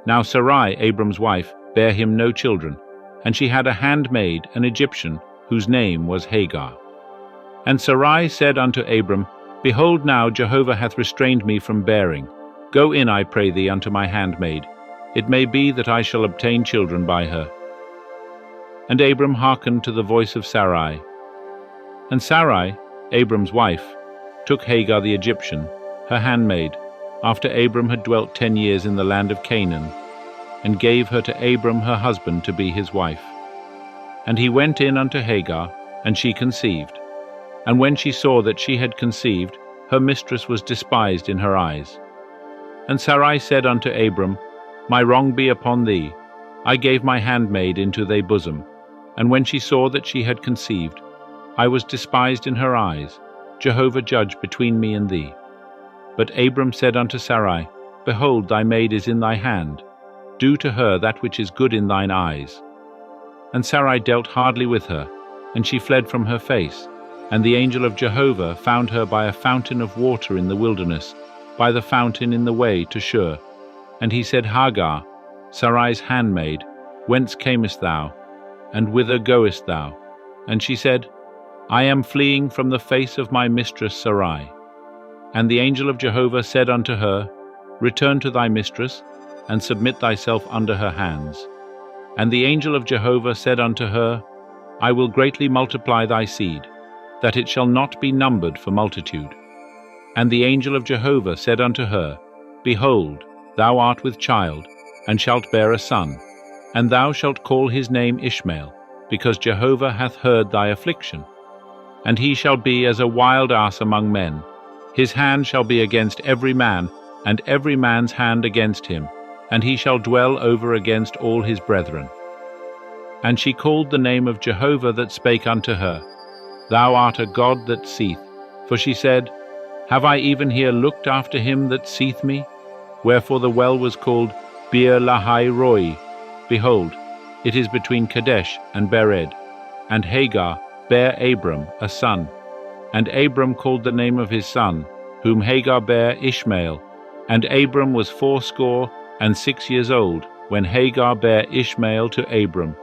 Now Sarai, Abram's wife, bare him no children, and she had a handmaid, an Egyptian, whose name was Hagar. And Sarai said unto Abram, Behold, now Jehovah hath restrained me from bearing. Go in, I pray thee, unto my handmaid. It may be that I shall obtain children by her. And Abram hearkened to the voice of Sarai. And Sarai, Abram's wife, took Hagar the Egyptian, her handmaid, after Abram had dwelt 10 years in the land of Canaan, and gave her to Abram her husband to be his wife. And he went in unto Hagar, and she conceived. And when she saw that she had conceived, her mistress was despised in her eyes. And Sarai said unto Abram, My wrong be upon thee. I gave my handmaid into thy bosom. And when she saw that she had conceived, I was despised in her eyes. Jehovah judge between me and thee. But Abram said unto Sarai, Behold, thy maid is in thy hand. Do to her that which is good in thine eyes. And Sarai dealt hardly with her, and she fled from her face. And the angel of Jehovah found her by a fountain of water in the wilderness, by the fountain in the way to Shur. And he said, Hagar, Sarai's handmaid, whence camest thou, and whither goest thou? And she said, I am fleeing from the face of my mistress Sarai. And the angel of Jehovah said unto her, Return to thy mistress, and submit thyself under her hands. And the angel of Jehovah said unto her, I will greatly multiply thy seed, that it shall not be numbered for multitude. And the angel of Jehovah said unto her, Behold, thou art with child, and shalt bear a son, and thou shalt call his name Ishmael, because Jehovah hath heard thy affliction. And he shall be as a wild ass among men. His hand shall be against every man, and every man's hand against him, and he shall dwell over against all his brethren. And she called the name of Jehovah that spake unto her, Thou art a God that seeth. For she said, Have I even here looked after him that seeth me? Wherefore the well was called Beer Lahai Roi. Behold, it is between Kadesh and Bered. And Hagar bare Abram a son. And Abram called the name of his son, whom Hagar bare, Ishmael. And Abram was 86 years old, when Hagar bare Ishmael to Abram.